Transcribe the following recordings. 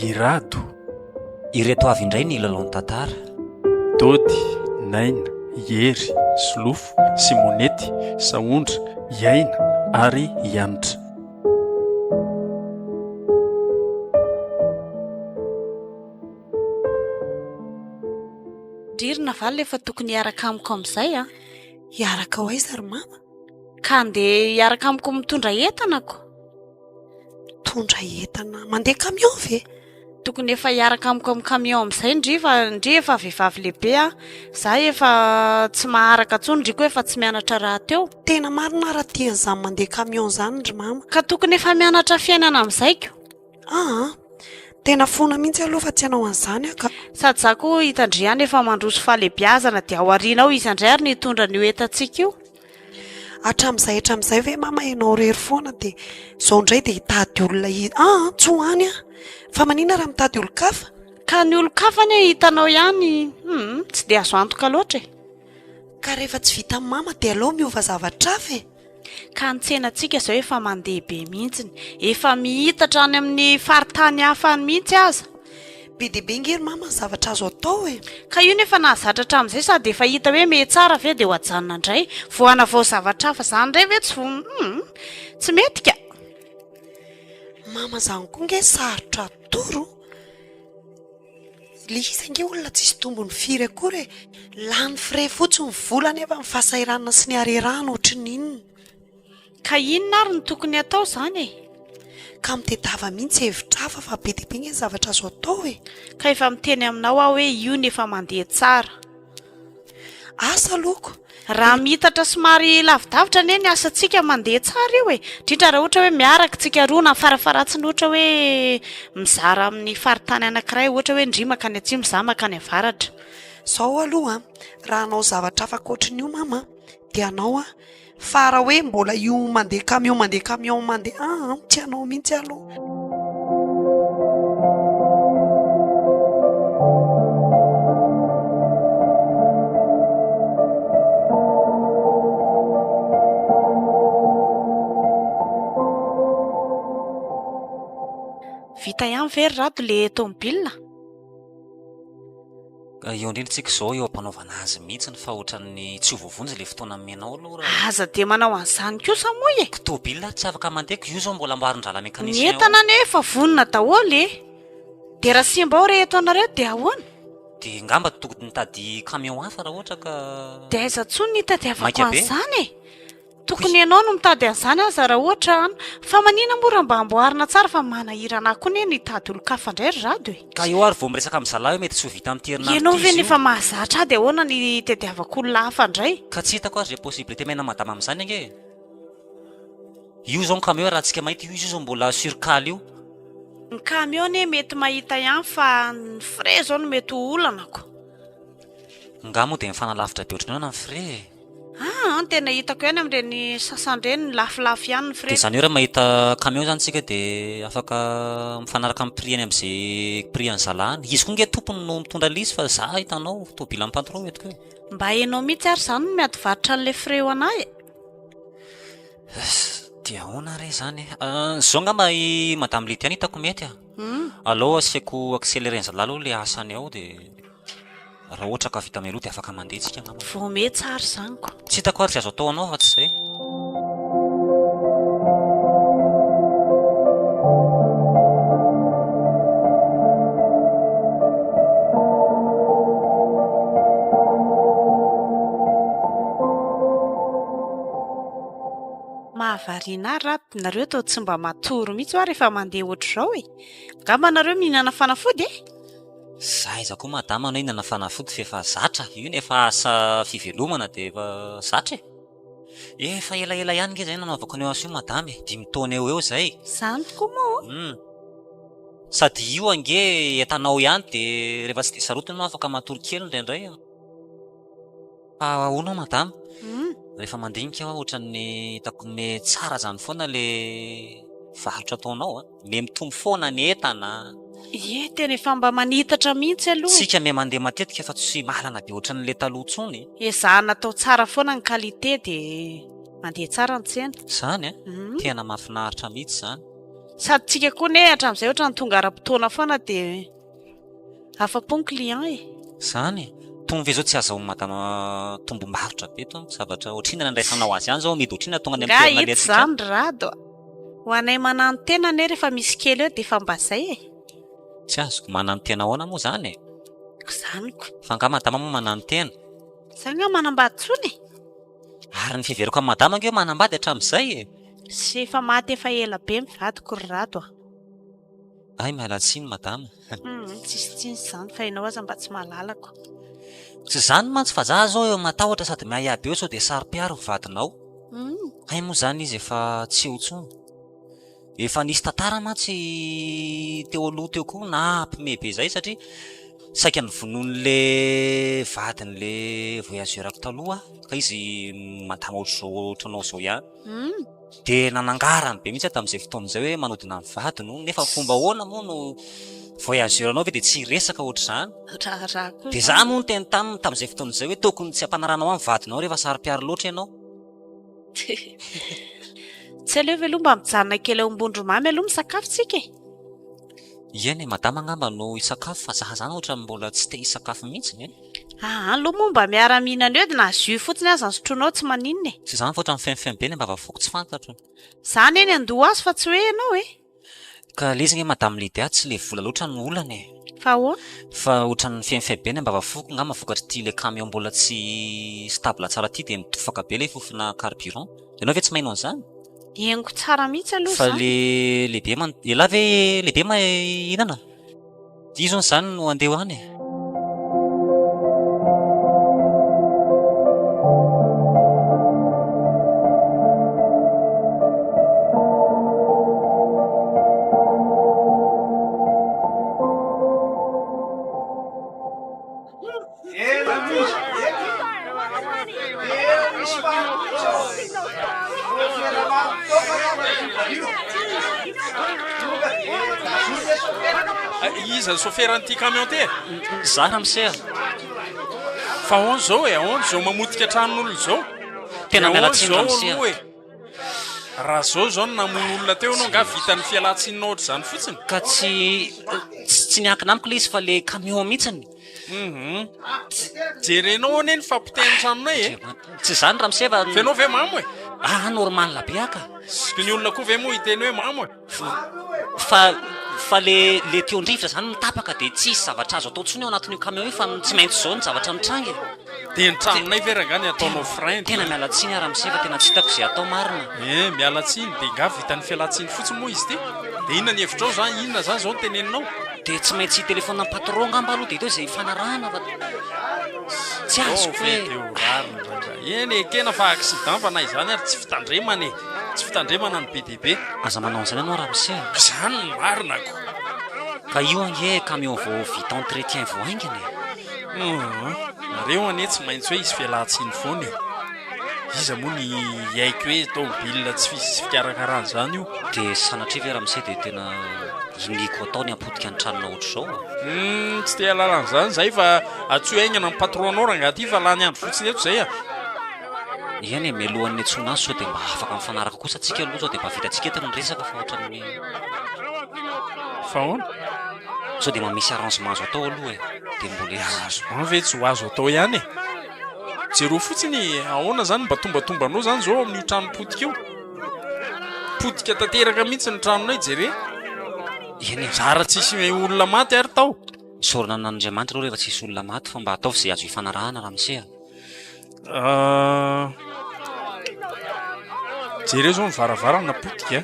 irado ireto avy indray ny lalao tantara. dody, naina, hery, solofo, simonety, saondra, iaina ary ianitra. Dririna valy efa tokony hiaraka amiko amin'izay a. Hiaraka ho aiza ry mama? Ka andeha hiaraka amiko mitondra entanako. Tondra entana mandeha camion ve? Tokony efa hiaraka amiko amin'ny camion amin'izay ndry efa vehivavy lehibe a. Zaho efa tsy maharaka intsony ndriko efa tsy mianatra raha teo. Tena marina raha tian'izany mandeha camion zany ry mama. Ka tokony efa mianatra fiainana amin'izaiko. Tena fona mihitsy aloha fa tsy hanao an'izany aka. Sady za koa hitandriana efa mandroso fahalebiazana dia ao aoriana ao isandray ary nitondra ny entantsika io. Hatramin'izay ve mama ianao rery foana dia izao indray dia hitady olona tsy hoany fa manina raha mitady olo-kafa? Ka ny olo-kafa ny hitanao ihany tsy dia azo antoka loatra e. Ka rehefa tsy vita amin'ny mama dia aleo miova zavatra hafa e. Ka ny tsenantsika izao efa mandeha be mihitsiny, efa mihitatra any amin'ny faritany hafa mihitsy aza. Be dia be ngery mama ny zavatra azo atao e. Ka io nefa nahazatra hatramin'izay sady efa hita hoe mety tsara ve dia ho ajanona indray voana vao zavatra hafa izany indray ve tsy mety ka. Mama izany koa nge sarotra toro. Le izy nge olona tsisy tombony firy akory e. Lany frais fotsiny ny vola nefa ny fahasahiranana sy ny arerana ohatrin'inona. Ka inona ary ny tokony atao izany e? Ka mitedava mihitsy hevitra hafa fa be dia be nge zavatra azo atao e. Ka efa miteny aminao aho hoe io nefa mandeha tsara. Asa loko. Raha mihitatra somary lavidavitra anie ny asantsika mandeha tsara io e. Indrindra raha ohatra hoe miaraka tsika roa na farafaratsiny ohatra hoe mizara amin'ny faritany anankiray ohatra hoe ndry makany atsimo za makany avaratra. Zao aloha raha anao zavatra hafa ankoatrin'io mama dia anao fa raha hoe mbola io mandeha camion tsy anao mihitsy aloha. Vita ihany very rado le tomobila. Eo indrindratsika izao eo ampanaovana azy mihitsy fa ohatran'ny tsy ho voavonjy le fotoana menao aloha. Aza dia manao an'izany kosa moa e. Tomobila tsy afaka mandeko io zao mbola ambarin-drala Ny mekanisien. entana nefa vonona daholo e. Dia raha simba ao reheto anareo dia ahoana? Dia ngamba tokony nitady camion hafa raha ohatra ka. Dia aiza tsony ny tadiavako Maika be. an'izany e. Tokony ianao no mitady an'izany aza raha ohatra fa manina mora mba amboarina tsara fa manahirana koa ny hitady olo-kafa indray ry rado e. Ka io ary vao miresaka amin'ny zalahy hoe mety tsy ho vita amin'ny terinaritra Ianao ve izy io. nefa mahazatra dia ahoana ny tadiavako olona hafa indray? Ka tsy hitako azy possibilité maina madama amin'izany ange. Io zao ny camion raha tsika mahita io izy zao mbola surcale io. Ny camion mety mahita ihany fa ny frais zao no mety ho olanako. Nga moa dia mifanalavitra be ohatranao na ny frais. Tena hitako ihany amin'ireny sasandreny ny lafilafy ihany ny Dia frais. izany hoe raha mahita camion zany tsika dia afaka mifanaraka amin'ny prix any amin'izay prix any zalahany. Izy koa nge tompony no mitondra lizy fa za hitanao tobila amin'ny patron etiko hoe. Mba hainao mihitsy ary izany no miady varotra an'ilay frais ho anahy. Dia ahoana re zany zao ngamba i madame Litiany hitako mety alao asiako accéléré ny zalahy aloha le asany ao dia raha ohatra ka vita meloha dia afaka mandeha tsika ngamba. Vao mety tsara izany ko. Tsy hitako ary tsy azo atao anao fa tsy izay. Mahavariana ary nareo tao tsy mba matoro mihitsy ho rehefa mandeha ohatr'izao e. Ngamba nareo mihinana fanafody e? Za iza koa madama anao inana fanafody fa efa zatra. Io nefa asa fivelomana dia efa zatra e. Efa elaela ihany nge izay nanaovako anao azy io madama e. 5 taona eo izay. Izany tokoa moa. Sady io ange entanao ihany dia rehefa tsy dia sarotiny no afaka matory kely indraindray. Ahoana madama? Rehefa mandinika aho ohatran'ny hitako tsara zany foana le varotra ataonao. Me mitombo foana ny entana. Tena efa mba manitatra mihitsy aloha. Sika me mandeha matetika fa tsy mahalana be ohatran'le taloha tsony. Ezahana atao tsara foana ny qualité dia mandeha tsara ny tsena. Zany a tena mahafinaritra mihitsy zany. Sady tsika koa ne hatramin'izay ohatra ny tonga ara-potoana foana dia afa-po ny client e. Zany tonga zao tsy azaho madama tombom-barotra be to zavatra ohatrina nandraisanao azy ihany zao mety ohatrina tonga any Nga amin'ny ito zany rado. Ho anay manano tena ne rehefa misy kely eo dia efa mba zay e. Tsy azoko manano tena ahoana moa zany e. Zaniko. Fa nga madama moa manano tena. Zay nga manambady tsony. Ary ny fiveriko amin'ny madama ngeo manambady hatramin'izay e. Sy efa maty efa ela be mivadiko ry rado. Ay miala tsiny madama. Tsisy zany fa ianao aza mba tsy mahalalako. Tsy zany mantsy fa za zao matahotra sady miahiabe eo sao dia saro-piaro vadinao. Ay moa zany izy efa tsy eo tsony. Efa nisy tantara mantsy teo aloha teo koa na ampimebe zay satria saika ny vonoan'le vadin'le voyageurako taloha ka izy madama ohatranao zao ihany. Dia nanangarany be mihitsy tamin'izay fotoan'izay hoe manodina ny vadino nefa fomba ahoana moa no voyageurnao ve dia tsy resaka ohatr'izany. Dia za moa no teny tamin'izay fotoan'izay hoe tokony tsy ampanarahnao amin'ny vadinao rehefa saro-piaro loatra ianao. Tsy aleo ve aloha mba mijanona kely eo ambondromamy aloha misakafo tsika e. Ieny madama angamba no isakafo fa za zany ohatra mbola tsy te isakafo mihitsy e. Aloha moa mba miara-mihinana eo dia na jus fotsiny aza ny sotronao tsy maninona e. Tsy zany fa ohatra ny femifemy be ny mba vafoko tsy fantatro. Zany eny andoha azy fa tsy hoe ianao e. Ka lezigna madame Lydia tsy le vola loatra ny olana e. Fa ahoana? Fa ohatra ny femifemy be ny mba vafoko nga mafokatra ty le camion mbola tsy stable tsara ty dia mitofaka be le fofona carburant. Ianao ve tsy maino an'izany? Hengo tsara mihitsy aloha fa zany. lehibe ela ve lehibe mahinana? Izo zany no andeha any e. Iza soferan'ity camion ty e? Za ramsea. Fa ahoana zao e? Ahoana zao mamotika tranon'olona zao? Tena miala tsiny ramsea. Raha zao no namono olona teo anao nga vitan'ny fialatsinao ohatr' izany fotsiny. Ka tsy niankina amiko le izy fa le camion mihitsiny. Jerenao ane ny fampiteny tranonay e? Tsy zany ramsea fa fenao ve mamo e? normal la be aka. Sy ny olona koa ve moa hiteny hoe mamo e? Fa le teondrivotra zany mitapaka dia tsisy zavatra azo atao tsony ao anatin'io camion io fa tsy maintsy zao ny zavatra mitrangy. Dia ny tranonay ve raha ny ataonao frein? Tena miala tsiny ramsea fa tena tsy hitako izay atao marina. Miala tsiny dia nga vitan'ny fialantsiny fotsiny moa izy ty. Dia inona ny hevitrao zany? Inona zany zao teneninao? Dia tsy maintsy telefona amin'ny patron ngamba aloha dia ito izay fanarahana fa tsy azoko hoe. Eny ekena fa accident fa na izany ary tsy fitandremana e. Tsy fitandremana ny BDB. Aza manao an'izany ianao ramsea. Izany no marinako. Ka io ange camion vao vita entretien voahainginy. Nareo anie tsy maintsy hoe izy fialantsiny foana e. Iza moa ny haiko hoe tômôbila tsy fikarakarana io. Dia sanatria ve ramsea dia tena iniko ataony ampodika ny tranona ohatr'izao. Tsy te halalana izany zay fa atsoa aingana ny patronanao raha ngaty fa lany andro fotsiny eto zay a. Eny melohan'ny antsona azy sao dia mba afaka mifanaraka kosa atsika aloha sao dia mba vitantsika eto ny resaka fa ohatran'ny fa ahoana? Sao dia mba misy arrangement azo atao aloha e. Dia mbola arrangement ve tsy ho azo atao ihany e? Jero fotsiny ahoana zany mba tombatombanao zany zao amin'io trano potika io. Potika tanteraka mihitsy ny tranonay jere. Eny zara tsisy olona maty ary tao. Misaorana n'Andriamanitra aloha rehefa tsisy olona maty fa mba ataovy izay azo hifanarahana ramsea. Jereo zao ny varavarana potika,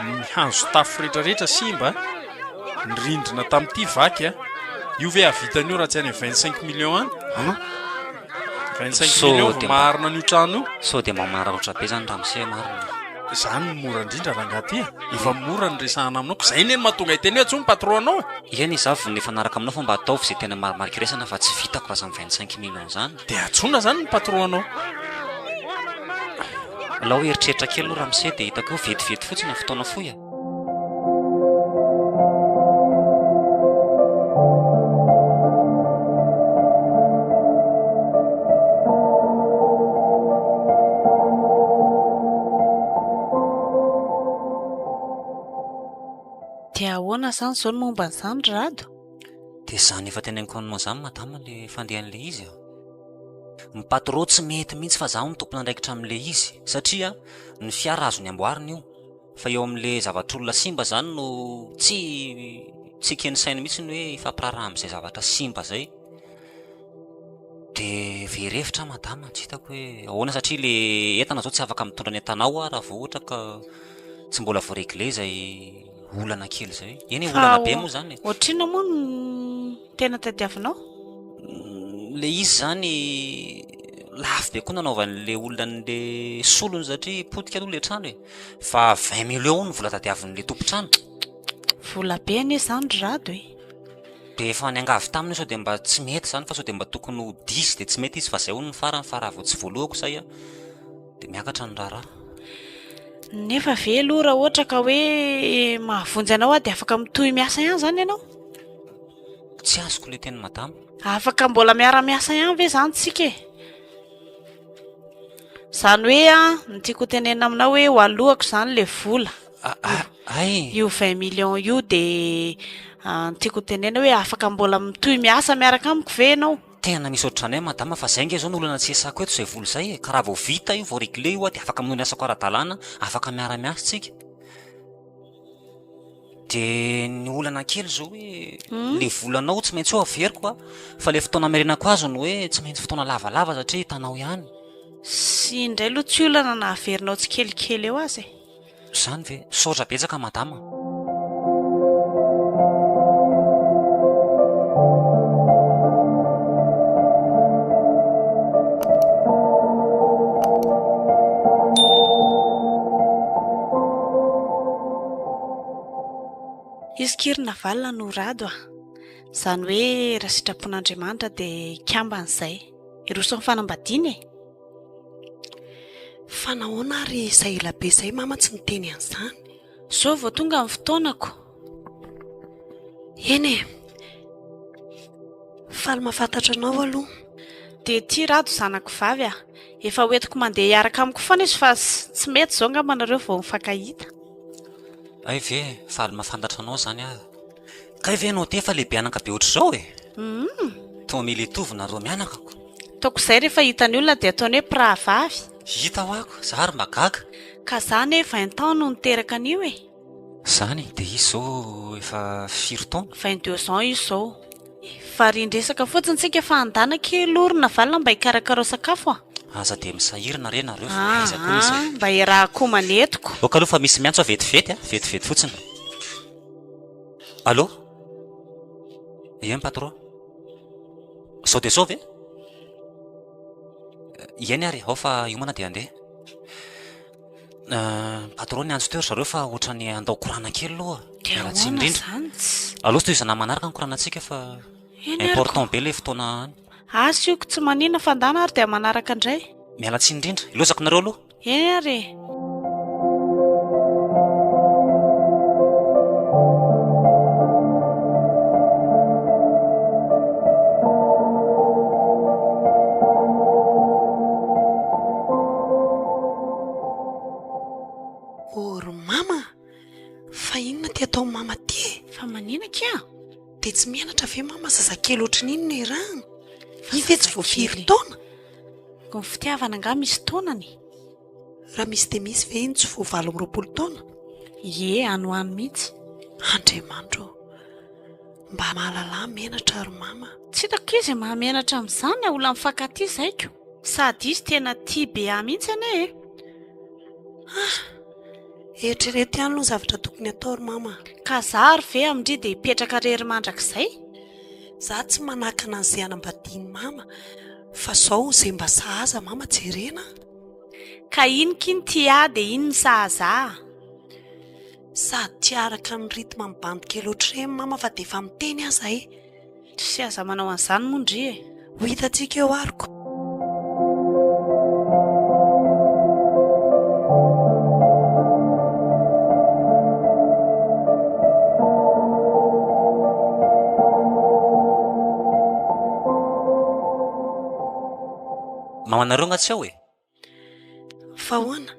ny hazo tafo rehetrarehetra simba, ny rindrina tamin'ity vaky io ve avitan'io raha tsy any 25 millions any? 25 millions vao maharina n'io trano io. Sao dia mamaratra be zany ramsea marina. Zany ny mora indrindra raha ngaty efa mora ny resahana aminao ko zay neny mahatonga hiteny hoe atso ny patron anao. Eny iza vao efa naraka aminao fa mba ataovy izay tena marimarika resana fa tsy vitako raha zany 25 millions zany. Dia atsona zany ny patron anao. Lao eritreritra kely aloha ramsea dia hitako vetivety fotsiny ny fotoana fohy. dia ahoana izany izao ny momba an'izany rado dia izany efa teneniko anao izany madama le fandehan'ilay izy mipatro tsy mety mihitsy fa zaho nitompona andraikitra amin'ilay izy satria ny fiara azony amboarina io fa eo amin'ilay zavatr'olona simba zany no tsy keny saina mihitsy ny hoe ifampiraraha amin'izay zavatra simba zay dia verevitra madama tsy hitako hoe ahoana satria le entana zao tsy afaka mitondra ny entanao raha vao ohatra ka tsy mbola voaregle zay olana kely zay eny olana be moa zany ohatrino moa no tena tadiavinao le izy zany lafo be koa nanaovan'le olona n'le solony satria potika aloha le trano fa 20 millions ny vola tadiavin'le tompotrano vola be anie izany rado dia efa niangavy taminy sao dia mba tsy mety zany fa sao dia mba tokony ho 10 dia tsy mety izy fa zay hono ny farany fa raha vao tsy voalohako zay dia miakatra ny raharaha nefa ve aloha raha ohatra ka hoe mahavonjy anao dia afaka mitohy miasa ihany zany ianao tsy azoko le teny madama afaka mbola miara-miasa ihany ve zany tsika izany hoe ny tiako tenena aminao hoe ho alohako izany le vola io 20 millions io dia ny tiako tenena hoe afaka mbola mitohy miasa miaraka amiko ve ianao tena misy ohatranay madama fa zay nge zao ny olana tsy esako eto zay vola zay ka raha vao vita io vao regle io dia afaka minohy ny asako ara-dalàna afaka miara-miasa tsika dia ny olana kely zao hoe le volanao tsy maintsy ho averiko fa le fotoana mirenako azo no hoe tsy maintsy fotoana lavalava satria hitanao ihany sy indray aloha tsy olana na averinao tsy kelikely eo azy zany ve saotra betsaka madama izy kirina valina no rado izany hoe raha sitrapon'Andriamanitra dia kiamban'izay iroso ny fanambadiana fa nahoana ary izay elabe izay mama tsy niteny an'izany zao vao tonga amin'ny fotoanako eny faly mahafantatra anao aloha dia tia rado zanako vavy efa hoentiko mandeha hiaraka amiko foana izy fa tsy mety izao nga manareo vao mifankahita ay ve faly mahafantatra anao zany kay ve anao te fa lehibe anaka be ohatr' izao to mily itovina roa mianakako taoko izay rehefa hitany olona dia ataony hoe prahavavy hita ho ako zary magaga ka zany 20 ans no niteraka an'io zany dia izy zao efa 4 taona 22 ans izy zao fa rindresaka fotsiny tsika fa andana kely orona valina mba hikarakaro sakafo aza dia misahirina re nareo mba iarahako manetiko oka aloha fa misy miantso vetivety vetivety fotsiny allo ien patron sao dia sao ve ieny ary ao fa iomana dia andeha patron ny antso teo ry zareo fa ohatrany andao korana kely aloha mialatsy indrindra aloha sy toy izana manaraka ny koranantsika fa important be le fotoana any asy ioko tsy manina fandana ary dia manaraka indray mialatsy indrindra ilozako nareo aloha eny ary ory mama fa inona ty atao mama ty fa manina kia dia tsy mianatra ve mama zazakely ohatran'ino ny rano ive tsy voafiry taona ko ny fitiavana nga misy taonany raha misy dia misy ve iny tsy voavalo am'roapolo taona ie anoany mihitsy andriamanitro mba mahalala mianatra ry mama tsy hitako izy mahamianatra amin'izany olona mifankaty zaiko sady izy tena tia be mihitsy ane eritrereto ihany aloha zavatra tokony atao ry mama ka zary ve amindry dia hipetraka rery mandrakizay za tsy manakana an'izay anambadiany mama fa zao izay mba sahaza mama jerena ka inokiny tia dia iny ny sahaza sady tiaraka ny ritma mibando kely ohatr'ireny mama fa dia efa miteny aza tsy aza manao an'izany mondry ho hitantsika eo ariko mamanareo ngatsy ao e fa hoana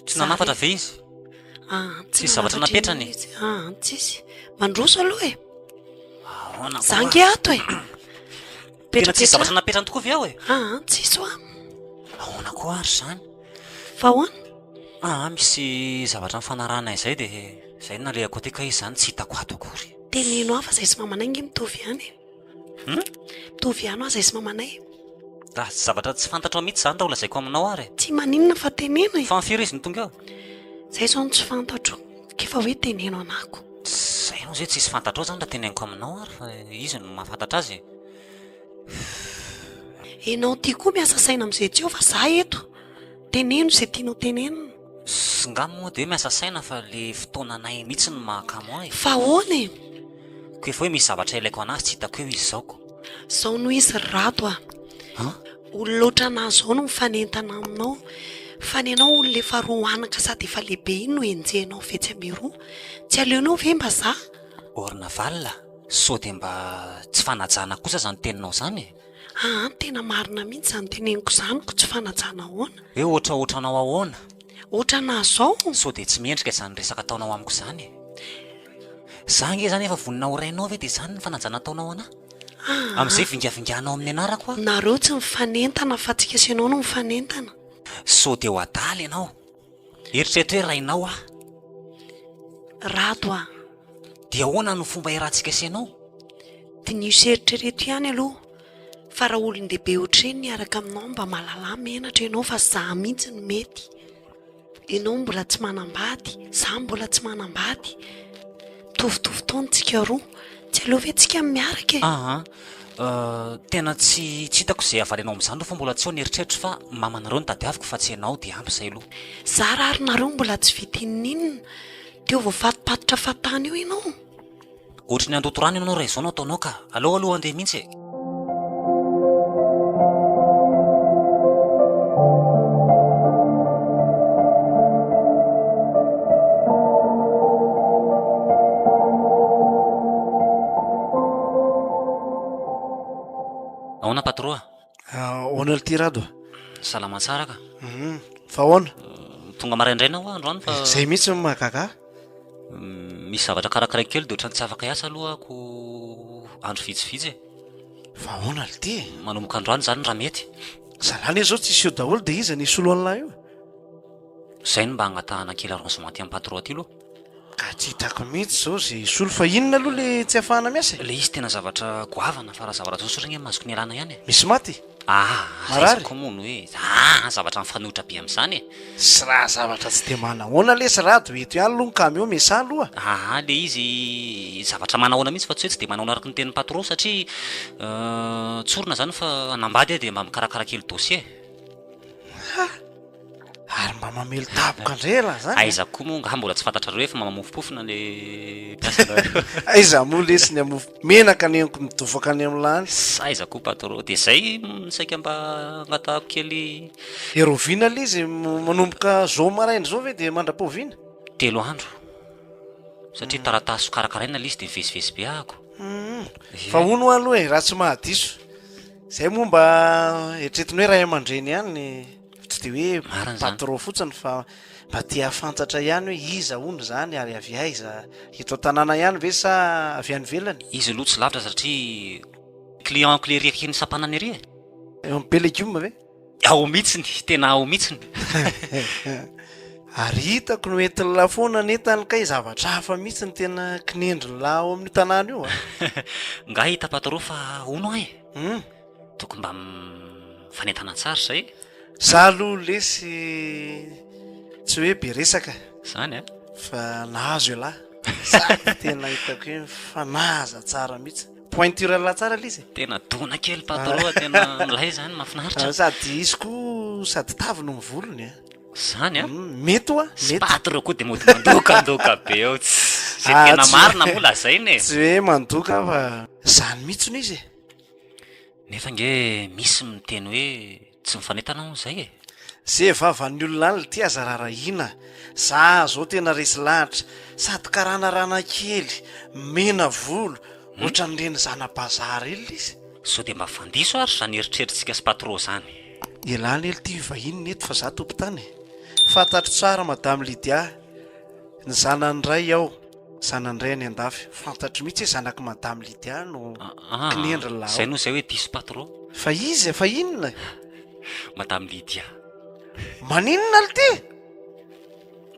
tsy nanafatra ve izy tsisy zavatra napetrany tsisy mandroso aloha e ahoana zangy ato e tena tsisy zavatra napetrany tokoa ve ao e tsisy hoa ahoana koa ary zany fa hoana misy zavatra mifanarana izay de zay nalehako teka izy zany tsy hitako ato akory teneno aho fa zay sy mamanay nge mitovy ihany mitovy ihany aho zay sy mamanay raha zavatra tsy fantatro mihitsy zany raha olazaiko aminao ary tsy maninona fa teneno e fa mifiry izy ny tonga eo zay zao no tsy fantatro kefa hoe teneno anako zay anao zay tsisy fantatro ao zany raha teneniko aminao ary fa izy no mahafantatra azy enao tia koa miasa saina am'izay tsy eo fa za eto teneno zay tianao tenenona sy ngamy moa de hoe miasa saina fa le fotoananay mihitsy no mahakamo ahy fa hoana e ko efa hoe misy zavatra ilaiko anazy tsy hitako eo izy zaoko zao no izy rato oloatra anazy zao no mifanentana aminao fa ny anao olo lefa roa anaka sady efa lehibe iny no enjehanao vetsy ambiroa tsy aleonao ve mba za orina valina so de mba tsy fanajana kosa zany teninao zany tena marina mihitsy zany teneniko zany ko tsy fanajana ahoana hoe ohatraohatranao ahoana ohatra anazy zao so de tsy miendrika izany resaka ataonao amiko zany za nge zany efa vonina ho rainao ve de zany ny fanajana ataonao ana am'izay vingavinganao amin'ny anarako a nareo tsy mifanentana fa tsika sy anao no mifanentana so de ho adaly ianao eritretra hoe rainao rato dia ahoana no fomba irantsika sy anao dinisy eritrereto ihany aloha fa raha olon-dehibe ohatreny niaraka aminao mba mahalala menatra ianao fa za mihitsy no mety ianao mbola tsy manambady za mbola tsy manambady mitovitovy taontsika roa tsy aloha ve tsika miaraka tena tsy hitako izay avaly anao amin'izany ro fa mbola tsy eo nieritreritra fa mamanareo ny tadiaviko fa tsy ianao dia ampy izay aloha za raha ary nareo mbola tsy vitin'inona teo voafatopatotra fatany io ianao ohatra ny andoto rano ianao raha izao no ataonao ka aloha aloha andeha mihitsy ahoana patroa ahoana ty rado salama tsara ka fa ahoana tonga maraindraina ho androany fa zay mihitsy mahagaga misy zavatra karakaraky kely de ohatrany tsy afaka hiasa alohako andro vitsivitsy fa ahoana l ty manomboka androany zany raha mety zalany zao tsisy eo daholo de izy nisy olo an'lahy io zay no mba hangatahana kely arrangement ty amin'ny patron aty aloha ka tsy hitako mihitsy zao zay solo fa inona aloha le tsy ahafahana miasa le izy tena zavatra goavana fa raha zavatra zao sotra nge mazoko ny alana ihany misy maty marary komono hoe zavatra mifanohitra be am'izany sy raha zavatra tsy de manahoana le sy rado eto ihany aloha ny kameo mesa aloha le izy zavatra manahoana mihitsy fa tsy hoe tsy de manao araky ny tenin'ny patron satria tsorona zany fa anambady de mba mikarakara kely dossier ary mba mamelo tapoka andrela zany aizako koa moa nga mbola tsy fantatrareo efa mamamofopofona le piasana aiza moa lesiny amofo menaka neniko midovaka any am'lany aizako koa patron de zay saika mba angatahako kely erovina le izy manomboka zao maraina zao ve de mandra-povina 3 andro satria taratasy karakaraina le izy de mivezivezy be ahako fa ono aloha e raha tsy mahadiso zay moa mba etretiny hoe raha aman-dreny ihany tsy de hoe patron fotsiny fa mba tia fantatra ihany hoe iza ono zany ary avy aiza eto tanàna ihany ve sa avy any velany izy aloha tsy lavitra satria client cleriaka keny sampanany ery eo ampe legioma ve ao mihitsiny tena ao mihitsiny ary hitako no entiny lafoana netany kay zavatra hafa mihitsy ny tena kinendriny laha ao amin'ny tanàna io nga hita patron fa ono tokony mba fanentana tsara zay za aloha lesy tsy hoe be resaka zany fa nahazo e lahy sady tena hitako hoe fanaza tsara mihitsy pointure la tsara le izy tena dona kely patron tena nlay zany mahafinaritra sady izy koa sady tavy no mivolony zany mety oa patron koa de mody mandokandoka be eo zay tena marina mola zay ne tsy hoe mandoka fa zany mihitsy no izy nefa nge misy miteny hoe tsy mifanentana ao zay zay vavan'ny olona any ty aza raharahina za zao tena resy lahatra sady karanarana kely mena volo ohatra nyreny zanabazary ely izy so de mba fandiso ary zany eritreritsika sy patron zany Ialany ely ty vahiny neto fa za tompon-tany. Fantatro tsara madame Lydia, ny zanany aho, zanany any andafy. Fantatro mihitsy hoe zanaky madame Lydia no kinendry lahy. Zay no zay hoe diso patron. Fa izy fa inona? Madame Lydia. Maninona le ty?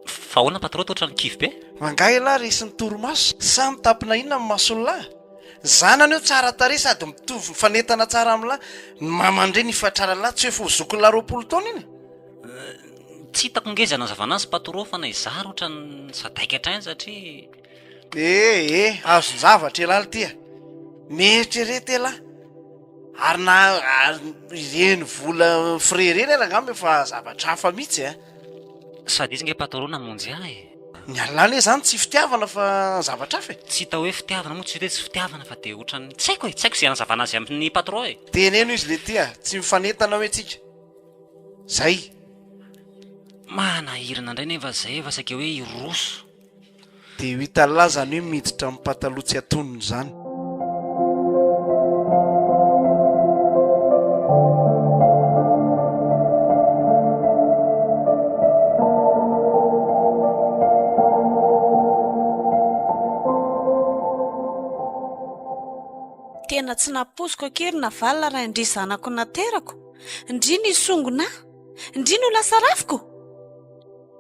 Fa ahoana patron toa ohatran'ny kivy be? Mangahy lahy resy ny torimaso, samy tapina inona amin'ny mason'lahy. Zanany eo tsara tarehy sady mitovy mifanetana tsara amin'lahy. Mamandre ny fatrara lahy tsy hoe fo zokony 20 taona iny. Tsy hitako ngezana zavanazy patron fa na izary ohatran'ny sadaika hatrany satria azo zavatra elaly tia. Mieritrerety elahy. Ary na ireny vola frereny ela angamba efa zavatra hafa mihitsy sady izy nge patron namonjy ahy. Ny alany hoe zany tsy fitiavana fa zavatra hafa Tsy hita hoe fitiavana moa tsy hoe tsy fitiavana fa de ohatran'ny tsy haiko izay anazavana azy amin'ny patron e. Teneno izy le tia, tsy mifanetana hoe tsika. Zay. Manahirana indray nefa zay efa saika hoe iroso. De ho hita lahy zany hoe miditra amin'ny pataloha tsy atonony zany. Tena tsy napoziko akery na valina raha indry zanako naterako. Indry ny songona, indry no lasa rafiko.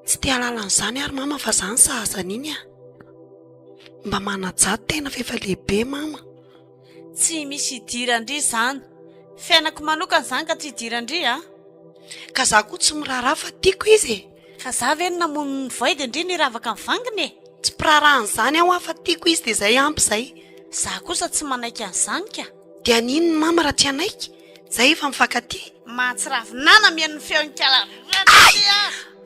Tsy tia lalan'izany ary mama fa zany sahazana iny mba manajato tena fefa lehibe mama. Tsy misy idirandry zany. Fiainako manokana zany ka tsy idirandry Ka za koa tsy miraharaha fa tiako izy Ka za ve namono ny void indry ny ravaka ny vanginy Tsy pirarahan'izany aho fa tiako izy de zay ampy zay. Za kosa tsy manaiky an'izany ka. De aninony mama raha tsy anaiky? Zay efa mifankaty. Mahatsiravinana mihaino feon-kala.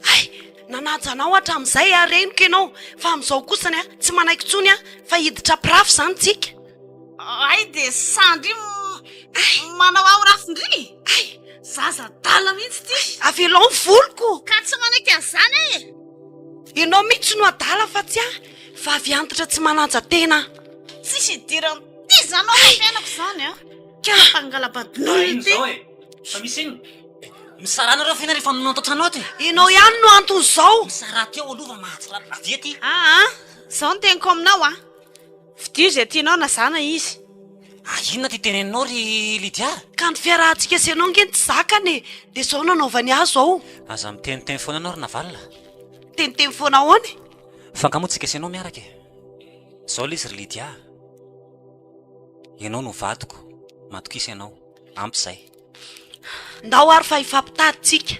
Ay, nanajanao hatramin'izay areniko ianao. Fa amin'izao kosany tsy manaiky tsony fa hiditra pirafo zany tsika. Ay de sandry manao ao rafindry. Ay, zaza dala mihitsy ty. Avelao ny voloko. Ka tsy manaiky an'izany Ianao mihitsy no adala fa tsy vavy antitra tsy manaja tena. Tsisy idirany ty zanao fiainako zany Ka pangalabadinoy ty. Fa misy ino? Misarana reo fena rehefa minao tanao ty. Ianao ihany no antony zao. Misara teo alova mahatsara dia ty. Zao no teniko aminao Fidio zay tianao na zana izy. Inona ty teneninao ry Lydia? Ka ny fiarahantsika sy ianao nge tsy zakany de zao nanaovany azy zao. Aza miteniteny foana anao ry navalina. Teniteny foana ahoany? Fankamotsika sy ianao miaraka Zao le izy ry Lydia. Ianao no vadiko, matokisa ianao, ampy zay. Ndao ary fa ifampitaditsika.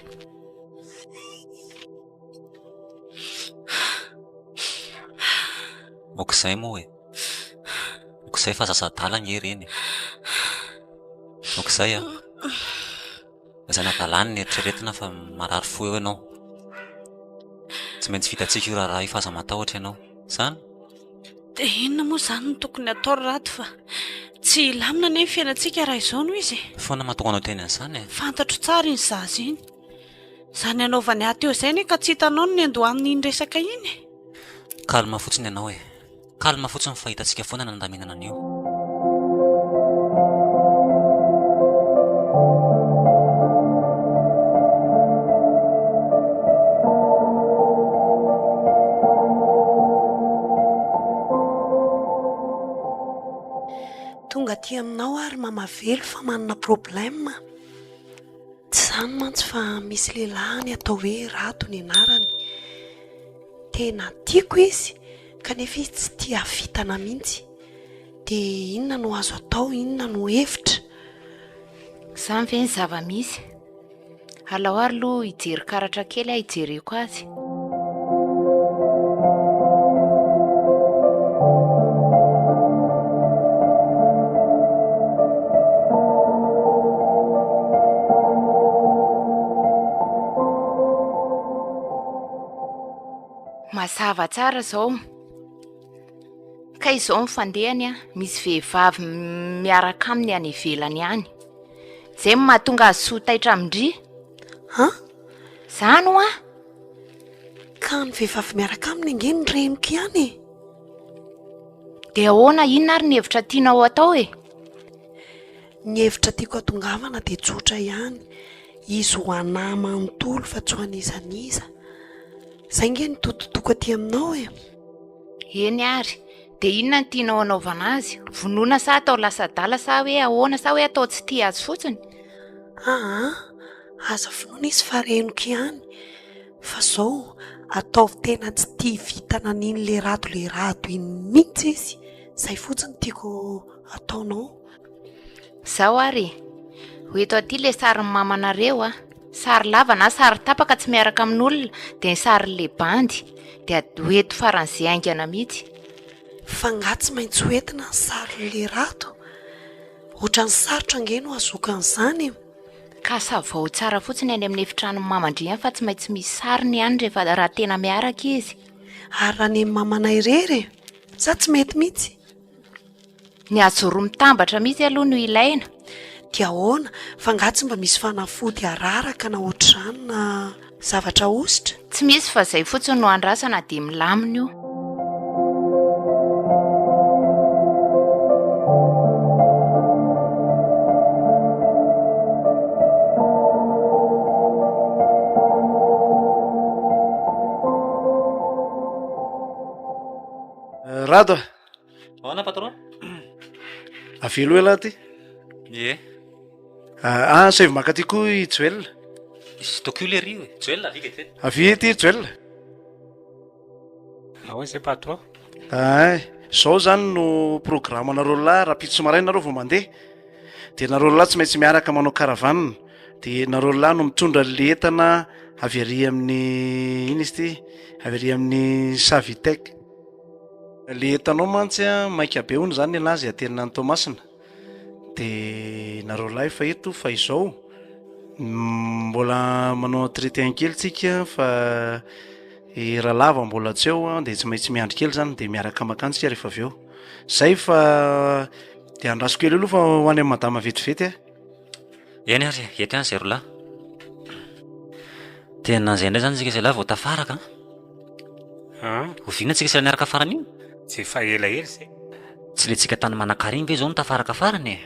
Okizay moa okizay fa zaza-dala ny reny. Okizay zanadalany ny eritreretina fa marary fo eo ianao. Tsy maintsy vitatsika io raha ifaza matahotra ianao. Zany? De inona moa zany no tokony atao rato fa tsy ilamina ne ny fiainantsika raha izao no izy. Foana mahatonga anao teny an'izany Fantatro tsara iny zaza iny. Zany anaovany ahy teo zay ne ka tsy hitanao ny andohaniny iny resaka iny. Kalma fotsiny ianao kalma fotsiny fahitantsika foana nandaminana an'io. Tonga aty aminao ary mamavelo fa manana problème. Tsy zany mantsy fa misy lehilahy atao hoe RADO ny anarany. Tena tiako izy kanefa izy tsy tia vitana mihitsy. De inona no azo atao, inona no hevitra? Zany ve ny zava-misy? Alao ary aloha hijery karatra kely hijereko azy. Mazava tsara zao. Ka izao mifandehany misy vehivavy miaraka aminy any ivelany any. Zay mahatonga azy sotaitra amindry. Zany Ka ny vehivavy miaraka aminy ange ny reniko ihany. De ahoana inona ary ny hevitra tianao atao Ny hevitra tiako atongavana de tsotra ihany. izy ho anahy manontolo fa tsy ho anizaniza. Zay nge ny tototoko aty aminao e. Eny ary, dia inona ny tianao anaovana azy? Vonoina sa atao lasa dala sa hoe ahoana sa hoe atao tsy tia azy fotsiny? Aza vonoina izy fa renoko ihany. Fa zao ataovy tena tsy tia vitana n'iny le rado iny mihitsy izy. Zay fotsiny tiako ataonao. Zao ary, ho eto aty le sarin'ny mamanareo sary lava na sary tapaka tsy miaraka amin'olona, dia ny sarin'le bandy, dia ho eto faran'izay haingana mihitsy. Fa nga tsy maintsy hoentina ny sarin'le rado. Ohatran'ny sarotra nge no azokan'izany. Ka savao tsara fotsiny any amin'ny efitrano mamandry fa tsy maintsy misy sariny ihany rehefa raha tena miaraka izy. Ary raha ny mamanay irery, sa tsy mety mihitsy. Ny azo roa mitambatra mihitsy aloha no ilaina. Dia ahoana, fa nga tsy mba misy fanafody araraka na ohatr'izany na zavatra ositra. Tsy misy fa zay fotsiny no andrasana dia milamina io. Rado Ahoana patron? avelo ela ty. Ie. Save maka ty koa i Joelina. Izy tokio le rio e. Joelina avika ty. Avy ty Joelina. Ahoana zay patron? Zao zany no programme nareo lahy raha pitso maraina nareo vao mandeha. Dia nareo lahy tsy maintsy miaraka manao karavanina. Dia nareo lahy no mitondra letana avy ary amin'ny ino izy ty? Avy ary amin'ny Savitek. Le etanao mantsy maika be hony zany lahy zay atenina ny Tomasina. Dia nareo lahy efa eto fa izao mbola manao traité kely tsika fa raha lava mbola tsy eo dia tsy maintsy miandry kely zany dia miaraka makany tsika rehefa avy eo. Zay fa dia andraso kely aloha fa ho any amin'ny madama vetivety Eny ary, eto ihany zay roa lahy. Tena zay indray zany tsika zay lahy vao tafaraka. Oviana tsika sila niaraka farany iny? Tsy efa elaela zay. Tsy le tsika tany manakary iny ve zao no tafaraka farany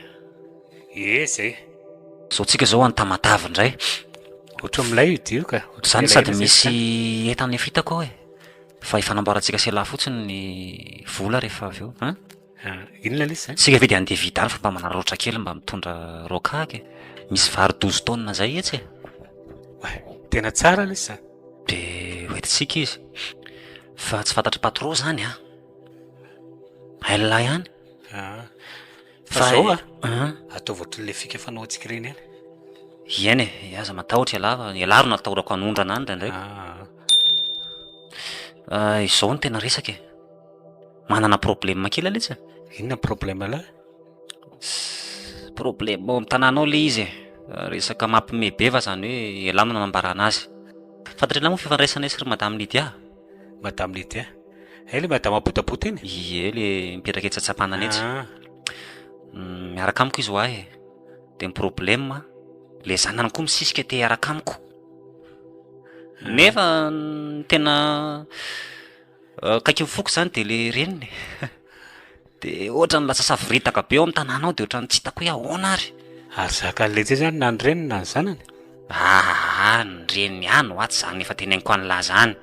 e? Zay. Zao tsika zao antamatavy indray. Ohatry milay io dio ka. Zany sady misy entana fitako ao e. Fa ifanamboarantsika sela fotsiny ny vola rehefa avy eo. Inona lisa? Tsika ve dia andeha vidala fa mba manarotra kely mba mitondra rokaky. Misy vary 12 tonnes zay etsy e. Tena tsara lisa. Dia hoentitsika izy. Fa tsy fantatry patron zany Ela ihany. Fa zao ataovy ohatry le fika fanao antsika reny ihany. Ieny e, aza matahotra lava, elaro natahorako anondrana any ndraindray. Izao ny tena resaka e. Manana problème kely letsy. Inona problème lahy? Problème amin'ny tanànao le izy e. Resaka mampimebe zany hoe elano nanambarana azy. Fantatrena moa fifandraisana sy madame Lydia. Madame Lydia? Le madame botabota iny? Ie le mipetraka etsatsapana etsy. Miaraka amiko izy hoahy e. Dia ny problème le zanany koa misisika te hiaraka amiko. Nefa tena kaiky mifoko zany dia le reniny. Dia ohatra ny lasa savoritaka be eo amin'ny tanànao dia ohatra ny tsy hitako hoe ahoana ary. Ary zaka le zay zany na ny reniny na ny zanany? Ny reniny ihany ho aty zany efa teneniko an'lahy zany.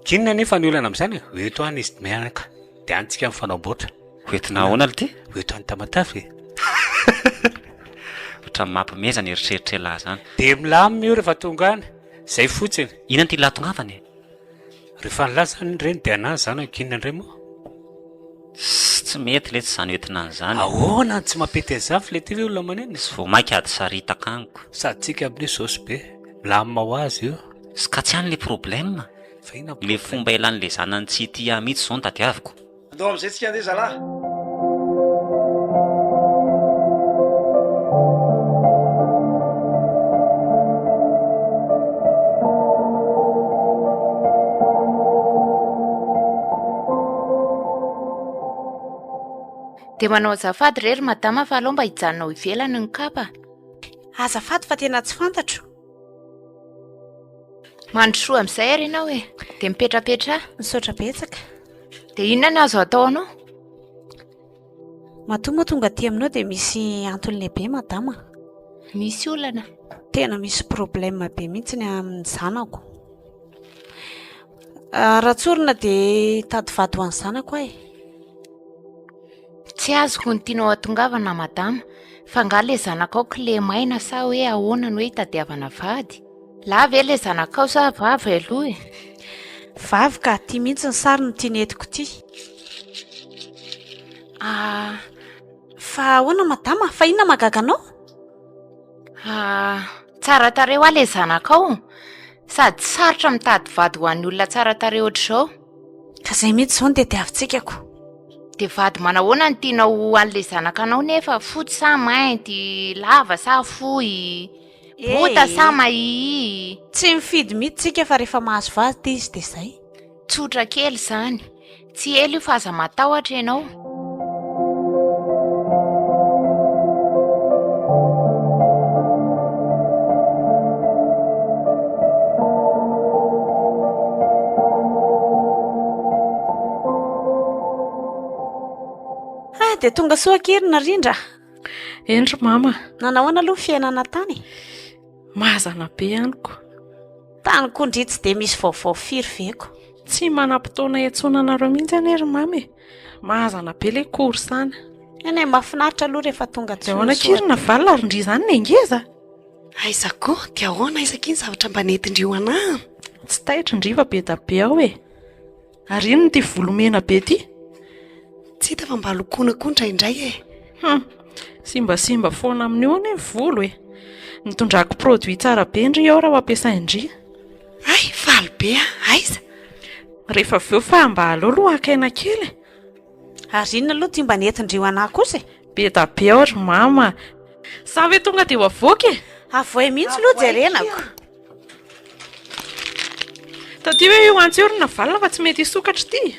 Kinona nefa ny olana amin'izany hoe eto any izy miaraka dia antsika mifanamboatra. Hoentina ahoana le ty? Eto any tamatavy. Ohatra ny mampimeza ny eritreritra lahy zany. Dia milamina io rehefa tonga any. Zay fotsiny. Inona ty lahy tongavany? Rehefa ny lahy zany reny dia anahy zany kinona indray moa. Tsy mety le tsy zany hoentina an'izany. Ahoana tsy mampety azafy le ty ve olona maneno? Sy vao mainka ady saritaka aniko. Sady tsika amin'ny saosy be. Milamina ho azy io. Sy ka tsy hany le problème. Le fomba ilan'le zanany tsy tia mihitsy zao ny tadiaviko. Andao amin'izay tsika andeha zalahy. Dia manao azafady rery madama fa aloha mba hijanonao ivelany ny kapa. Azafady fa tena tsy fantatro. Mandrosoa amin'izay ary ianao e. Dia mipetrapetra. Misaotra betsaka. Dia inona ny azo ataonao? Matoa moa tonga aty aminao dia misy antony lehibe madama. Misy olana. Tena misy problème be mihitsy ny amin'ny zanako. Raha tsorina dia tady vady ho an'ny zanako ahy. Tsy azoko ny tianao atongavana madama, fa nga le zanakao kle maina sa hoe ahoana no hoe hitadiavana vady. La ve le zanakao sa vavy aloha e? Vavy ka ty mihitsy ny sary no tiany entiko ty. Fa ahoana madama, fa inona magaga anao? Tsara tareo aho le zanakao, sady sarotra mitady vady ho an'ny olona tsara tareo ohatr'izao. Ka izay mihitsy izao no tadiavintsika. Dia vady manahoana ny tianao an'ilay zanakanao nefa fotsy sa mainty, lava sa fohy, bota sa mahihy. Tsy mifidy mihitsy tsika fa rehefa mahazo vady izy dia izay. Tsotra kely izany, tsy elo io fa aza matahotra ianao. Dia tonga soakirina rindra. Endry mama. Nanahoana aloha fiainana tany? Mazana be ihaniko. Tany kondry tsy dia misy vaovao firy veko. Tsy manam-potoana iantsonanareo mihitsy anery mamy. Mazana be le korsana. Eny mahafinaritra aloha rehefa tonga tsy. Ahoana kirina valina rindry izany ny angeza. Aizako, dia ahoana aizaka iny zavatra mba netindrio anahy. Tsy taitra ndriva be da be ao e. Ary ino ty volomena be ty? Tsy hita fa mba lokoina koa indray e. Simbasimba foana amin'io ny volo e. Nitondrako produit tsara be ndry ao raha ampiasaindry. Ay, faly be aiza. Rehefa aveo fa mba aleo aloha akaina kely. Ary inona aloha ty mba netindrio anahy kosa e? Be da be ao ry mama. Sa ve tonga dia ho avoaka e? Avoe mihitsy aloha jerenako. Taty hoe io antsy orina valina fa tsy mety hisokatra ty.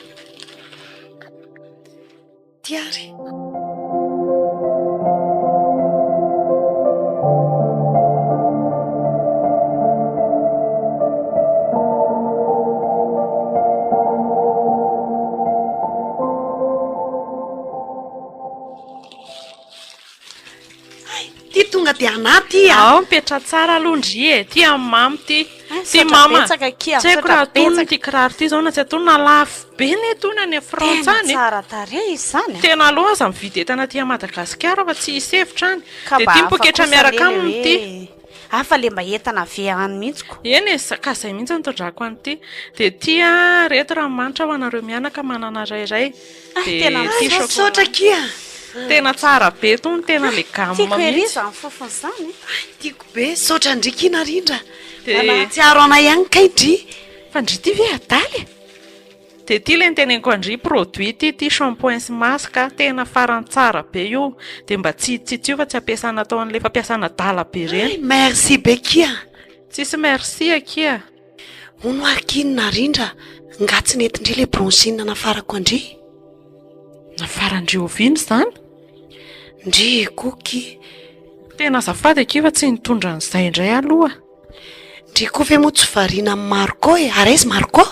Tiary. Ty tonga dia anaty mipetra tsara alondry e. Ty amin'ny mamy ty. Ty mama. Tsy haiko raha tonony ty kiraro ty zao na tsy atonona lafo be ny tona any frantsany. Tsara tarehy izany. Tena aloha aza mividy etana ty Madagascar fa tsy hisy hevitra any. Dia ty poketra miaraka aminy ty. Hafa le mba entana avy any mihitsiko. Eny ka izay mihitsy nitondrako an'ity. Dia ty reto ranomanitra ho anareo mianaka manana rairay. Tena sotra kia. Tena tsara be tony tena legama mihitsy. Tiako mihitsy. ny fofony izany. Tiako be sotra ndrikina rindra. Tsiaro anay ihany kaindry. Fa ndry ty ve adaly? Dia ty le niteneniko andry produit ty shampoing sy masque tena farany tsara be io. Dia mba tsy io fa tsy ampiasana tao an'ilay fampiasana dala be reny. Merci be kia. Tsisy merci akia. Hono arkinina rindra. Nga tsy netindry le bronchine nafarako andry. Nafarandry oviny izany? Ndry koky. Tena azafady akiva tsy nitondra an'izay indray aloha. Ndry koa ve moa tsy variana amin'ny Marco e? Araizy Marco?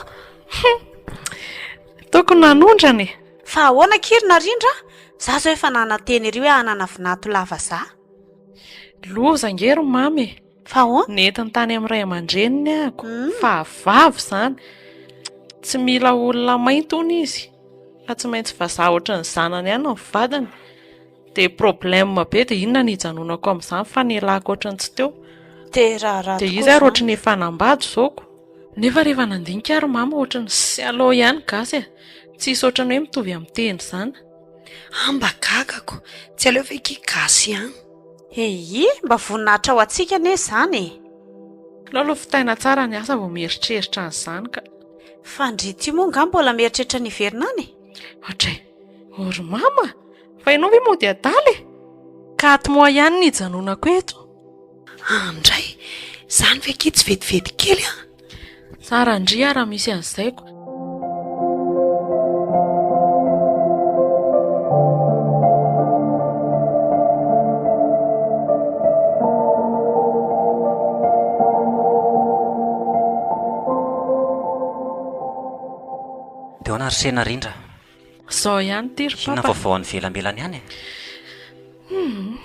Tokony nanondrany. Fa ahoana kirina rindra? Za zao efa nananteny ery hoe hanana vinato lava za. Loza ngery mamy. Fa ahoana? Netiny tany amin'ny ray aman-dreniny ahako. Fa vavy izany. Tsy mila olona mainty hono izy. Fa tsy maintsy vazaha ohatran'ny zanany ihany ny vadiny. Dia problème be dia inona ny hijanonako amin'izany fa nialako ohatran'ny tsy teo. Dia izy ary ohatran'ny efa nambady zaoko. Nefa rehefa nandinika ary mama ohatran'ny sy alao ihany gasy. Tsisy ohatran'ny hoe mitovy amin'ny teny izany. Mba gagako. Tsy aleo ve ki gasy ihany. Mba voninahitra ho antsika ane izany. Lolo fitaina tsara ny asa vao mieritreritra an'izany ka. Fa ndry ty moa nga mbola mieritreritra ny iverinany? Hatray, ory mama, fa ianao ve mody adaly? Ka aty moa ihany ny hijanonako eto. Andray, izany ve ki tsy vetivety kely Tsara ndry raha misy an'izayko. Dia hoana rindra. Zao ihany ty ry Inona papa. vaovao ny velambelany ihany e?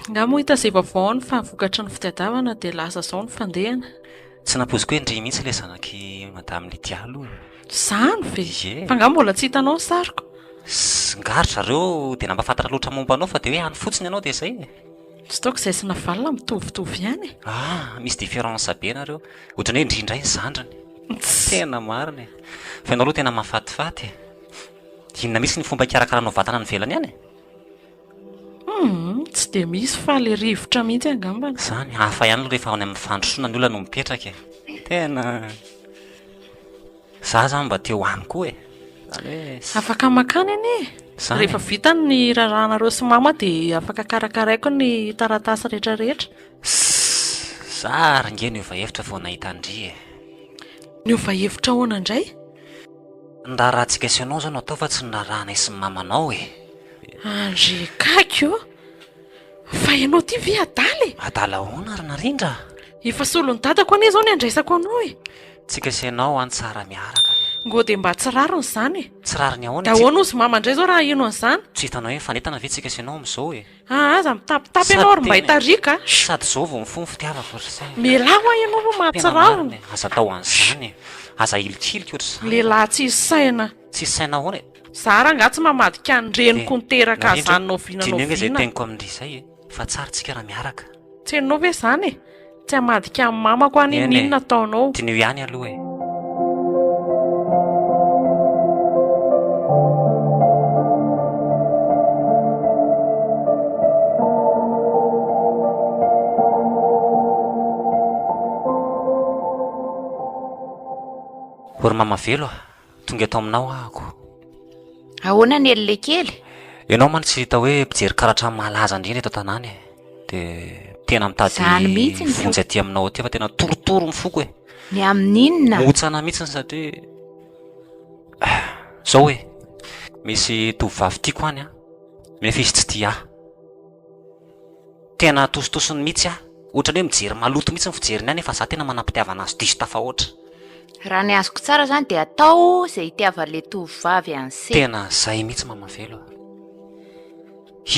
Nga moa hita izay vaovao ny fahavokatra ny fitiadavana dia lasa zao ny fandehana. Tsy napoziko hoe Andry mihitsy ilay zanaky madame Lydia aloha. Zany ve? Fa nga mbola tsy hitanao ny sariko. Ngarotra zareo dia nampafantatra loatra momba anao fa dia hoe any fotsiny ianao dia izay. Tsy taoko izay sy navalona mitovitovy ihany. Misy différence be nareo. Ohatrany hoe indrindray ny zandriny. Tena marina. Fa ianao aloha tena mahafatifaty. Inona misy ny fomba ikarakaranao vatana ny velany ihany? Tsy dia misy fa ilay rivotra mihitsy angambana. Zany hafa ihany aloha rehefa any amin'ny fandrosoana ny olona no mipetraka. Tena za zany mba teo amiko e. Afaka makany anie. Rehefa vita ny rarahanareo sy mama dia afaka karakaraiko ny taratasy rehetrarehetra. Za range ny ova hevitra vao nahita Andry e. Ny ova hevitra ahoana indray? Ny raharantsika sy ianao zao no atao fa tsy ny raharanay sy ny mamanao e. Andry kakio. Fa ianao ty ve adaly? Adala ahoana ary narindra? Efa solon'ny dadako anie zao ny andraisako anao e. Tsika sy ianao any tsara miaraka. Ngo dia mba tsy rariny izany e. Tsy rariny ahoana? Ahoana ozy mama indray zao raha ino an'izany? Tsy hitanao hoe fanentana ve tsika sy ianao amin'izao e. Aza mitapitapy ianao ary mba hitarika. Sady zao vao mifono fitiavako ohatr'izay. Mialaho a ianao vao mahatsirariny. Aza tao an'izany. Aza ilokilika ohatr'izany. Lehilahy tsy saina. Tsy saina ahoana e. Za raha nga tsy mamadika ny reniko niteraka azanynao vinanao Dinenga izay vina. teniko amin'ilay izay e. Fa tsara tsika raha miaraka. Tsy hainao ve izany e? Tsy hamadika amin'ny mamako any inona ataonao. Dineo ihany aloha e. Ory mama velo tonga eto aminao ahako. Ahoana ny elile kely? Ianao man tsy hita hoe mpijery karatra malaza indrindra eto tanàny e. Dia tena Zany mihitsy mitady ny vonjy aty aminao aty fa tena torotoro mifoko e. Ny amin'inona? Motsana mihitsy satria zao hoe misy tovovavy tiako any a. Nefa izy tsy tia. Tena tositosiny mihitsy a. Ohatrany hoe mijery maloto mihitsy ny fijeriny any fa za tena manam-pitiavana azy diso tafahoatra. Raha ny azoko tsara zany dia atao izay itiavan'ilay tovovavy an'se. Tena zay mihitsy mama velo.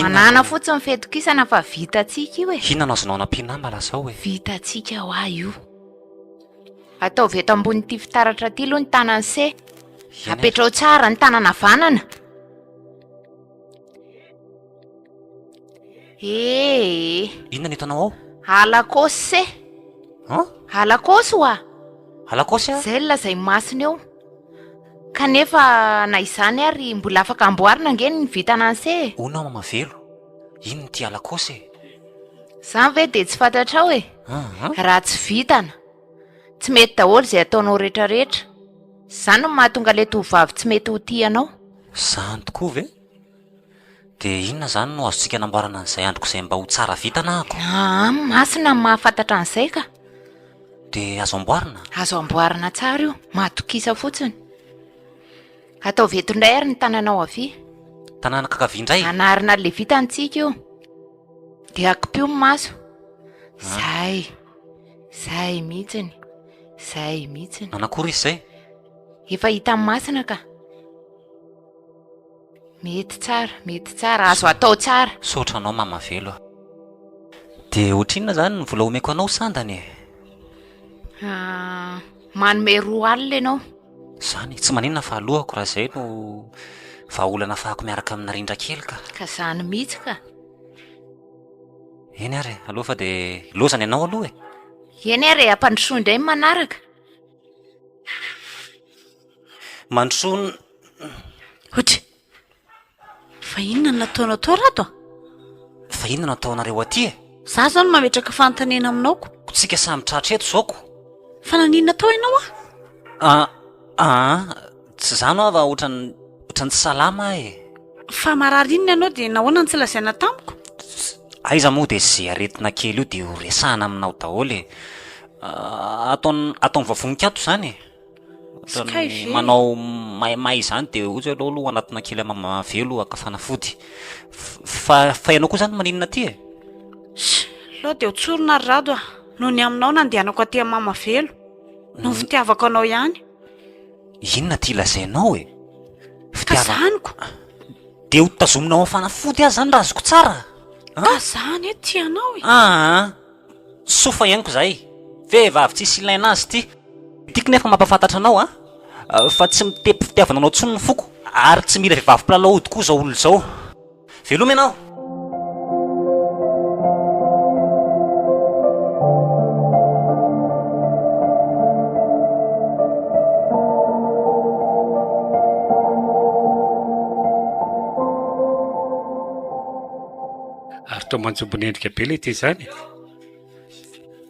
Manana fotsiny fetokisana fa vitantsika io e. Inona azonao anampinamba lazao e. Vitantsika ho ahy io. Atao veto ambonin'ity fitaratra ity aloha ny tanany se. Apetrao tsara ny tanana havanana. Inona ny hitanao ao? Alakosy se. Alakosy ho a. Alakosy a? Zay lazay masina eo. Kanefa na izany ary mbola afaka amboarina nge ny vitana an'se. Onao mama velo. Ino ty alakosy e? Zany ve dia tsy fantatrao e. Raha tsy vitana, tsy mety daholo izay ataonao rehetrarehetra. Zany no mahatonga ilay tovovavy tsy mety ho tianao. Zany tokoa ve? Dia inona zany no azontsika namboarana an'izay androko izay mba ho tsara vitana ako? Masina ny mahafantatra an'izay ka. Dia azo amboarina? Azo amboarina tsara io, mahatokisa fotsiny. Atao veto indray ary ny tananao avy. Tanàna kakavy indray? Anarina le vitantsika io. Dia akipio ny maso. Zay mihitsiny. Zay mihitsiny. Anakory izy zay? Efa hita amin'ny masina ka. Mety tsara, azo atao tsara. Saotra anao mama velo. Dia ohatrinona zany ny vola omeko anao sandany e? Manome 2 alina ianao. Zany, tsy maninona fa alohako raha izay no vahaolana fahako miaraka amina rindra kely ka. Ka zany mihitsy ka. Eny ary, aloha fa dia lozana ianao aloha e. Eny ary, ampandrosoa indray manaraka. Mandrosoa. Ohatry. Fa inona no nataonao atao RADO? Fa inona no ataonareo aty e? Za zao no mametraka fanontaniana aminaoko. Tsika samy tratra eto zaoko. Fa naninona atao ianao Tsy zany aho fa ohatrany tsy salama e. Fa marary inona ianao dia nahoana ny tsy lazaina tamiko? Aiza moa dia izay aretina kely io dia ho resahana aminao daholo e. Ataony vavonikato zany e. Manao maimay izany dia ohatry hoe aloha anatina kely mama velo akafana fody. Fa ianao koa zany maninona aty e? Loha dia ho tsorona RADO a. Noho ny aminao nandehanako aty amin'ny mama velo. No fitiavako anao ihany. Inona ty lazainao e? Ka zaniko. Dia ho tazominao amin'ny fanafody azy zany raha azoko tsara. ka zany tianao sofa ianiko zay vehivavy tsisy ilaina azy ty tiako nefa mampafantatra anao fa tsy mitepy fitiavana anao tsony ny foko ary tsy mila vehivavy mpilalao ody koa zao olo zao veloma ianao ary tao manjobony endrika be le ty zany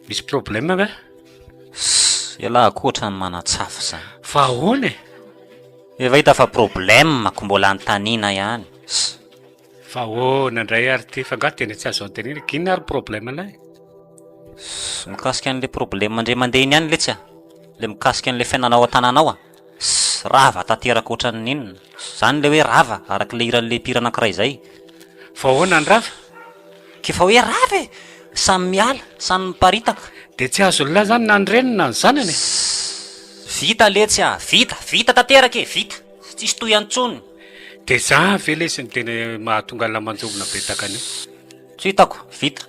misy problème ve ialahy koatra ny manatsafo zany fa ahoana efa hita fa problème ko mbola antanina ihany fa ahoana ndray ary ty fa nga tena tsy azo antenina kinona ary problème lay mikasika an'le problème andre mandeha iny ihany le tsy le mikasika an'le fiainanao an-tananao rava tanteraka ohatran'ny inona zany le hoe rava araky le iran'le mpira anankiray zay fa ahoana ny rava kefa hoe rava samy miala samy miparitaka de tsy azo lahy zany na andrenina ny zanany vita letsy vita tanteraka vita tsisy toy antsony de za ve lesy ny tena mahatonga lamanjovona be takanio tsy hitako vita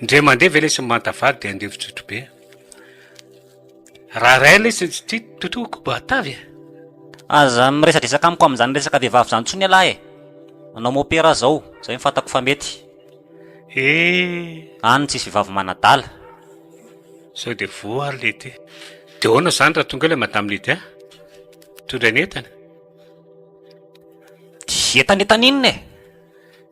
indray mandeha ve lesy mantavady de andevitsotro be raha ray lesy ty totoko batavy aza miresadresaka amiko amin'izany resaka vehivavy zany tsony alahy manao mopera zao zay mifantako fa mety any tsisy vehivavy manadala sao de voa ary le ty de ahoana zany raha tonga le madame lity tondra ny entana entanentan'inona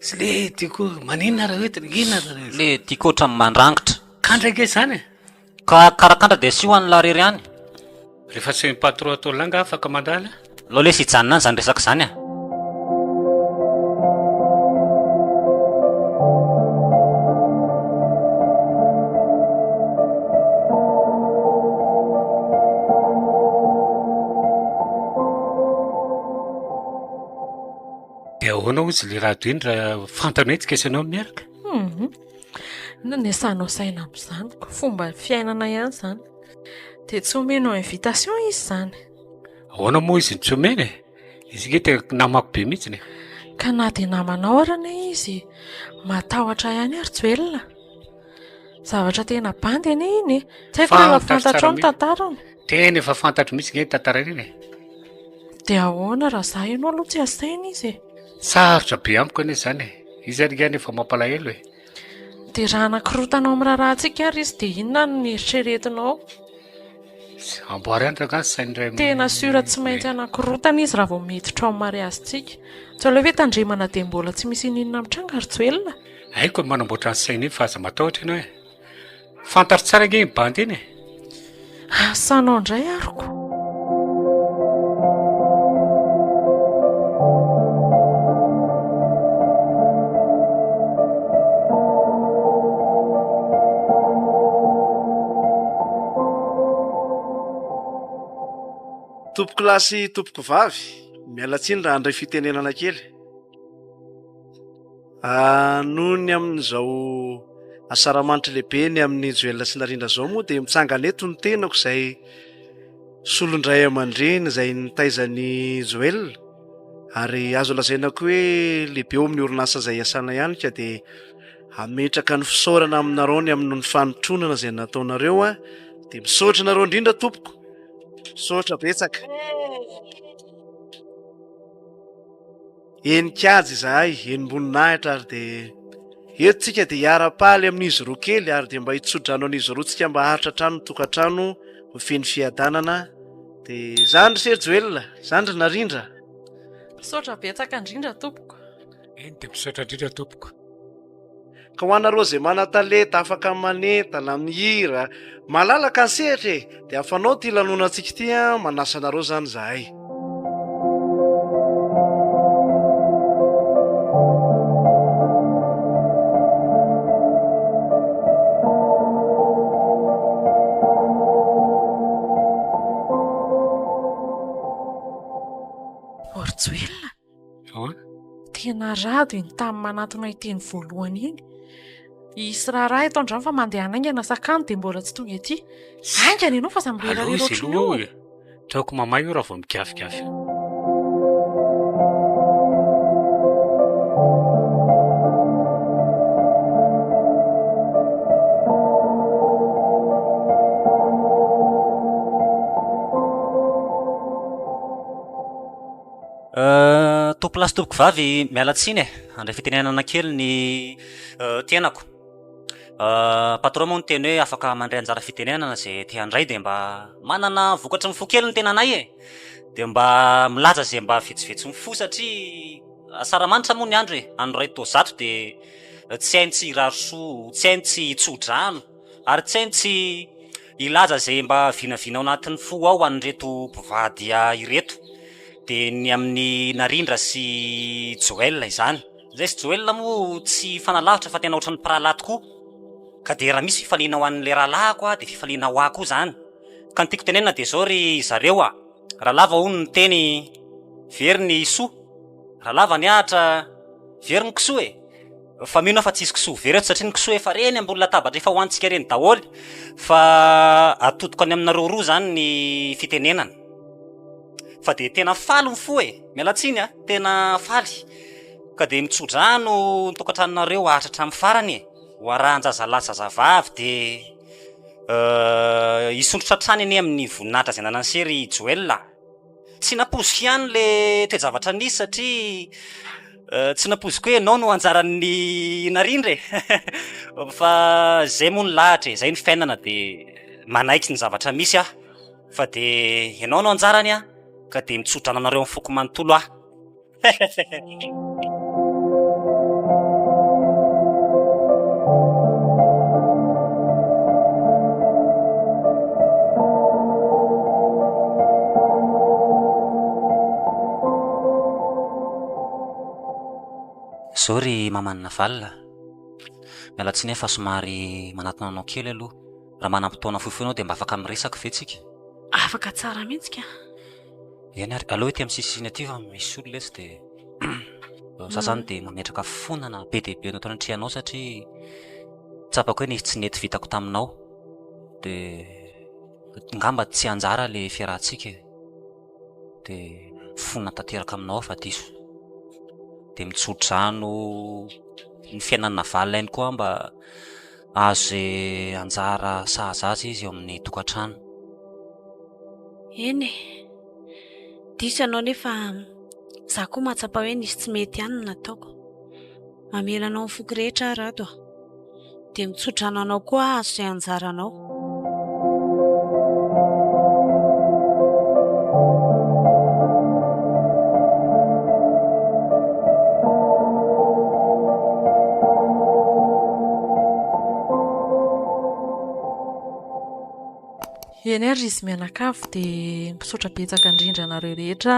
sy le tiako maninona raha oetiny inona le tiako oatra mandrangitra kandrake zany ka karakandra de sy ho an'ny larery any rehefa tsy patron atao langa afaka mandala lo le sy hijanona any zany resaka zany de ahoana ozy le rado iny raha fantano etsika isanao miaraka ina ny asanao saina amin'izany ko fomba fiainana ihany zany de tsy omenao invitation izy zany ahoana moa izy ny tsy omeny izy ke tena namako be mihitsy ka na de namanao arana izy matahotra ihany ary Rajoelina zavatra tena bandy ane iny tsy haiko rehefa fantatrao ny tantarany tena efa fantatro mihitsy nge tantara iny de ahoana raha za ianao aloha tsy asaina izy sarotra be amiko ane zany izy arigany efa mampalahelo de raha anankirotanao amin'ny raharantsika ary izy de inona ny eritreretinao amboary any raha saindray tena sura tsy maintsy anankirotana izy raha vao miditra ao amin'ny mariazintsika tsy le hoe tandremana de mbola tsy misy ininona mitranga Rajoelina haiko manamboatra ny saina iny fa aza matahotra ianao fantatro tsara nge bandy iny asanao indray ariko tompoko lasy tompoko vavy mialatsiny raha andray fitenenana kely nohony amin'izao asaramanitra lehibe ny amin'ny Rajoelina sy narindra zao moa de mitsangana eto ny tenako izay solondray aman-dreny izay nitaizany Rajoelina ary azo lazaina koa hoe lehibe eo amin'ny orinasa izay iasana ihany ka de ametraka ny fisaorana aminareo ny amin'ny fanotronana izay nataonareo de misaotra nareo indrindra tompoko misaotra betsaka enikajy izahay enimboninahitra ary de eto tsika de hiara-paly amin'izy roa kely ary de mba hitsodrano an'izy roa tsika mba haritra trano tokantrano feny fiadanana de zany ry Rajoelina zany ry narindra misaotra betsaka indrindra tompoko eny de misaotra indrindra tompoko ka ho anareo zay mana-talenta afaka manentana mihira malalaka ny sehatra de afanao ty lanonantsika ty manasa anareo zany zahay Rajoelina tena rado iny tamin'ny manatona iteny voalohany iny isy raha eto andrano fa mandeha anaingana sakano de mbola tsy tonga ety aingana ianao fa samyrerarerotrny taoko mamay io raha vao mikafikafy tompolahy sy tompoko vavy mialatsiny andray fitenenana kely ny tenako patron moa ny teny hoe afaka mandray anjara fitenenana zay te handray de mba manana vokatry mifo kely ny tenanay de mba milaza zay mba vetsivetsy mifo satria saramanitra moa ny andro andro ray tozato de tsy hainy tsy iraroso tsy hainy tsy tsodrano ary tsy hainy tsy ilaza zay mba vinavina ao anatin'ny fo ao an'reto mpivady ireto de ny amin'ny narindra sy Joel izany zay sy Joel moa tsy fanalavitra fa tena ohatran'ny pralahy tokoa ka de raha misy fifaliana ho an'le rahalahiko de fifaliana ho ako zany ka ny tiako tenenina de zao ry zareo raha lava hono ny teny very ny soa raha lava ny ahatra very ny kisoa fa mino fa tsisy kisoa very eto satria ny kisoa efa reny ambony latabatra efa hoantsika reny daholy fa atodiko any aminareo roa zany ny fitenenana fa de tena faly mifo mialatsiny tena faly ka de mitsodrano nytokantranonareo ahatra hatramin'ny farany ho arahan-jazalahy de isondrotra trany eny amin'ny voninahitra zay nanany sery Joel tsy napoziko ihany le toejavatra nisy satria tsy napoziko hoe ianao no anjaran'ny narindra fa zay moa ny lahatra zay ny fiainana de manaiky ny zavatra misy fa de ianao no anjarany ka de mitsodrano anareo amin'ny foko manontolo zao ry mamanina valina mialatsiny fa somary manatona anao kely aloha raha manam-potoana foifoy anao de mba afaka miresaka ve tsika afaka tsara mihitsy ka eny ary aloha ety amin'ny sisiny aty fa misy olona etsy de sasany de mametraka fonana be de be natao trianao satria tsapako hoe nisy tsy nety vitako taminao de ngamba tsy anjara le fiarahantsika de fonana tanteraka aminao fa diso de mitsodrano ny fiainana valina iny koa mba azo zay anjara sahazaza izy eo amin'ny tokantrano eny diso ianao nefa za koa mahatsapa hoe nisy tsy mety ihany nataoko mamela anao ny foko rehetra RADO de mitsodrano anao koa azo zay anjaranao eny ary izy mianakavy de misaotra betsaka indrindra anareo rehetra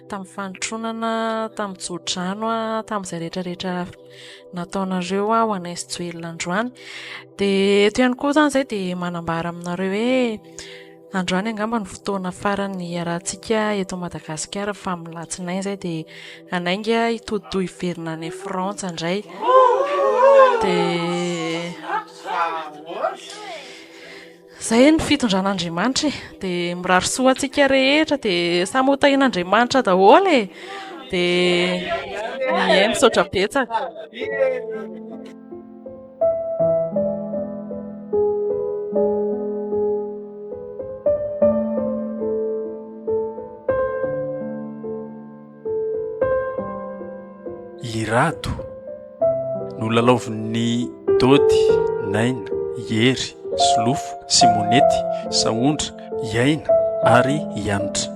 tamin'ny fanotronana tamin'ny jodrano tamin'izay rehetrarehetra nataonareo ho anay sy Joel androany de eto ihany koa zany zay de manambara aminareo hoe androany angamba ny fotoana farany arahantsika eto Madagasikara fa milatsinainy zay de anainga hitodido iverina any Frantsa indray de zay ny fitondran'Andriamanitra de mirary soa antsika rehetra de samy ho tahin'Andriamanitra daholo de misaotra betsaka RADO no lalaovin'ny Dody, Naina, Hery, Solofo, Simonety, Saondra, Iaina ary Andry.